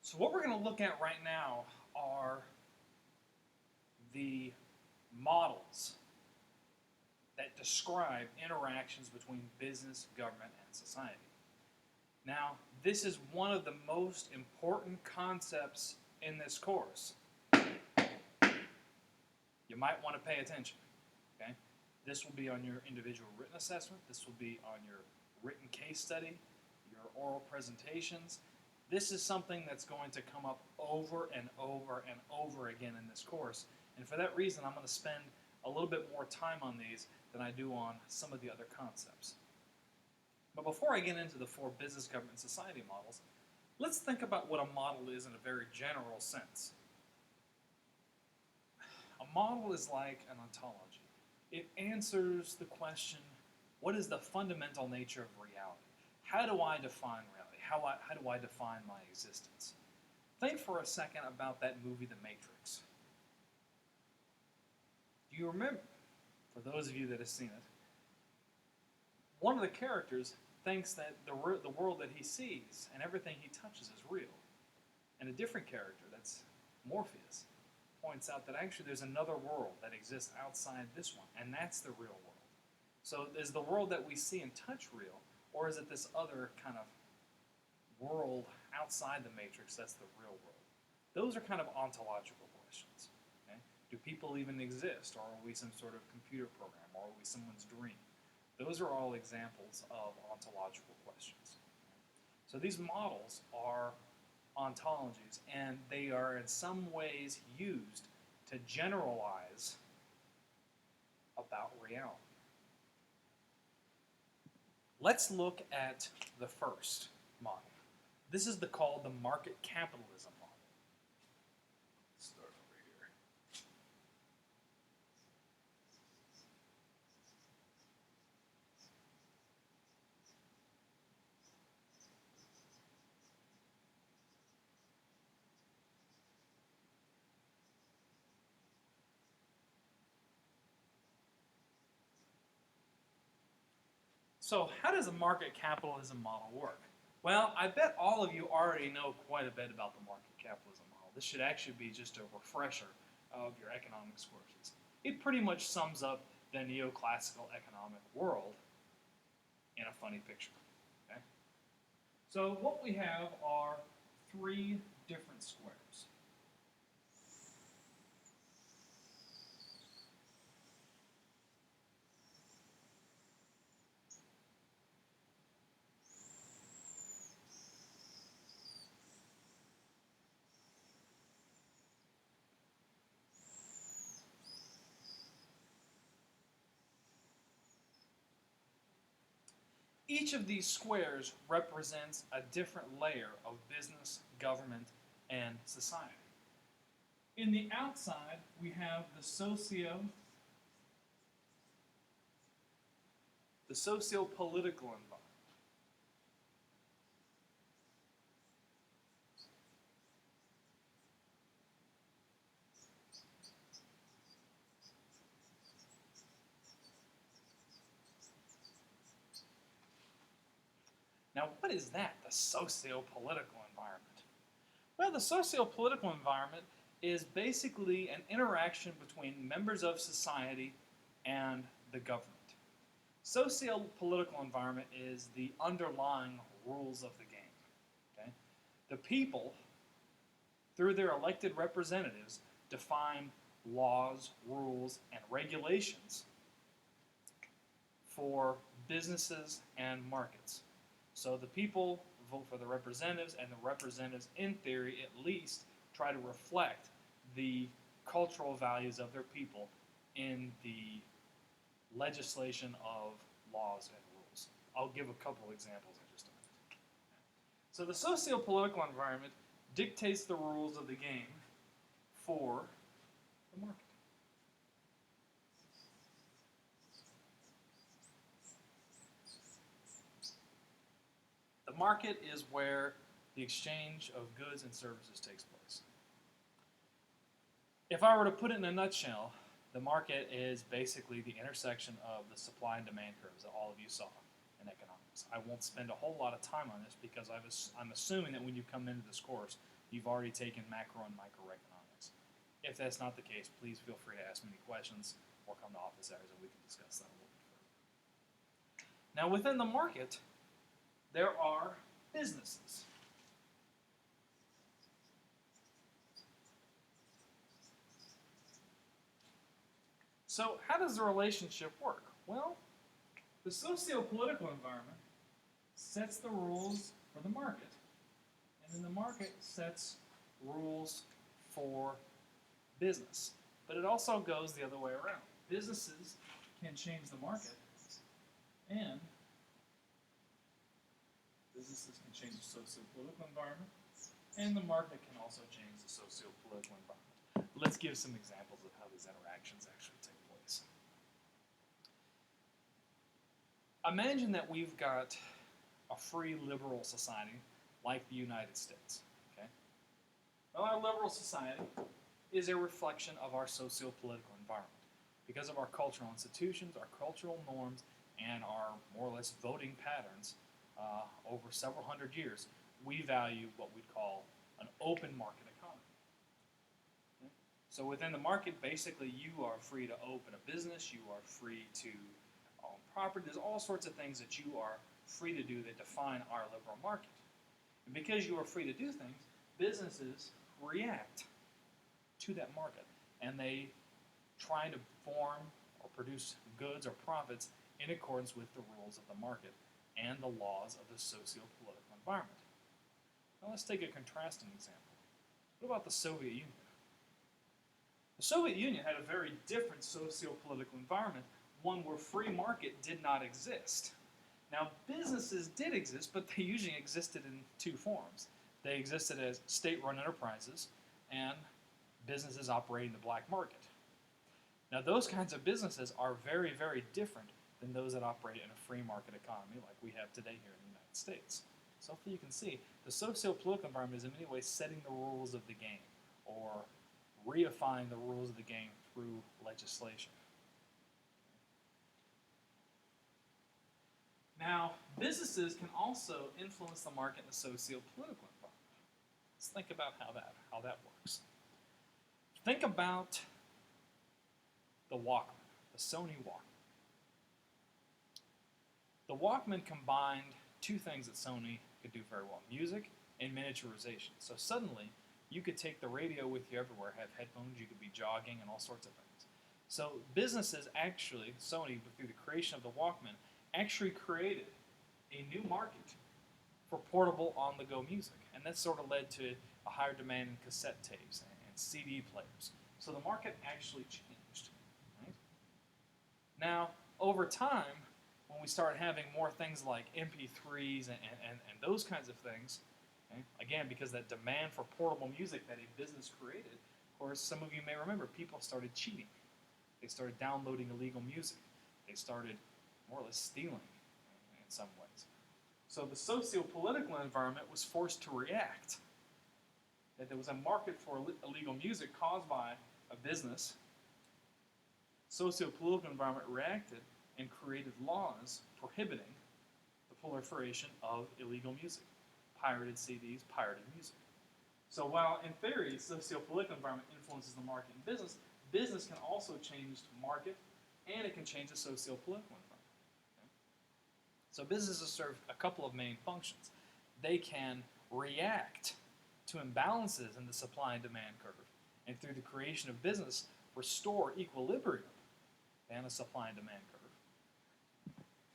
So what we're going to look at right now are the models that describe interactions between business, government, and society. Now, this is one of the most important concepts in this course. You might want to pay attention. Okay? This will be on your individual written assessment. This will be on your written case study, your oral presentations. This is something that's going to come up over and over and over again in this course. And for that reason, I'm going to spend a little bit more time on these than I do on some of the other concepts. But before I get into the four business, government, and society models, let's think about what a model is in a very general sense. A model is like an ontology. It answers the question, what is the fundamental nature of reality? How do I define reality? How do I define my existence? Think for a second about that movie, The Matrix. Do you remember, for those of you that have seen it, one of the characters thinks that the world that he sees and everything he touches is real. And a different character, that's Morpheus, points out that actually there's another world that exists outside this one, and that's the real world. So is the world that we see and touch real, or is it this other kind of world outside the Matrix that's the real world? Those are kind of ontological questions. Okay? Do people even exist, or are we some sort of computer program, or are we someone's dream? Those are all examples of ontological questions. So these models are ontologies, and they are in some ways used to generalize about reality. Let's look at the first model. This is called the market capitalism model. Let's start over here. So how does a market capitalism model work? Well, I bet all of you already know quite a bit about the market capitalism model. This should actually be just a refresher of your economics courses. It pretty much sums up the neoclassical economic world in a funny picture. Okay? So what we have are three different squares. Each of these squares represents a different layer of business, government, and society. In the outside, we have the socio-political environment. Now, what is that, the socio-political environment? Well, the socio-political environment is basically an interaction between members of society and the government. Socio-political environment is the underlying rules of the game. Okay? The people, through their elected representatives, define laws, rules, and regulations for businesses and markets. So the people vote for the representatives, and the representatives, in theory at least, try to reflect the cultural values of their people in the legislation of laws and rules. I'll give a couple examples in just a minute. So the socio-political environment dictates the rules of the game for the market. The market is where the exchange of goods and services takes place. If I were to put it in a nutshell, the market is basically the intersection of the supply and demand curves that all of you saw in economics. I won't spend a whole lot of time on this because I'm assuming that when you come into this course, you've already taken macro and microeconomics. If that's not the case, please feel free to ask me any questions or come to office hours and we can discuss that a little bit further. Now, within the market, there are businesses. So, how does the relationship work? Well, the socio-political environment sets the rules for the market, and then the market sets rules for business. But it also goes the other way around. Businesses can change the market, and businesses can change the socio-political environment, and the market can also change the socio-political environment. Let's give some examples of how these interactions actually take place. Imagine that we've got a free liberal society like the United States. Okay? Well, our liberal society is a reflection of our socio-political environment. Because of our cultural institutions, our cultural norms, and our more or less voting patterns over several hundred years, we value what we'd call an open market economy. Okay? So within the market, basically, you are free to open a business, you are free to own property. There's all sorts of things that you are free to do that define our liberal market. And because you are free to do things, businesses react to that market, and they try to form or produce goods or profits in accordance with the rules of the market and the laws of the socio-political environment. Now let's take a contrasting example. What about the Soviet Union? The Soviet Union had a very different socio-political environment, one where free market did not exist. Now, businesses did exist, but they usually existed in two forms. They existed as state-run enterprises and businesses operating the black market. Now, those kinds of businesses are very, very different than those that operate in a free market economy like we have today here in the United States. So hopefully you can see the socio-political environment is in many ways setting the rules of the game or reifying the rules of the game through legislation. Now, businesses can also influence the market in the socio-political environment. Let's think about how that works. Think about the Walkman, the Sony Walkman. The Walkman combined two things that Sony could do very well: music and miniaturization. So suddenly, you could take the radio with you everywhere, have headphones, you could be jogging, and all sorts of things. So businesses actually, Sony, through the creation of the Walkman, actually created a new market for portable on-the-go music. And that sort of led to a higher demand in cassette tapes and CD players. So the market actually changed. Right? Now, over time, when we start having more things like MP3s and those kinds of things, okay, again, because that demand for portable music that a business created, of course, some of you may remember, people started cheating. They started downloading illegal music. They started more or less stealing in some ways. So the socio-political environment was forced to react. That there was a market for illegal music caused by a business. Socio-political environment reacted and created laws prohibiting the proliferation of illegal music, pirated CDs, pirated music. So while in theory socio-political environment influences the market and business, business can also change the market and it can change the socio-political environment. So businesses serve a couple of main functions. They can react to imbalances in the supply and demand curve, and through the creation of business, restore equilibrium in a supply and demand curve.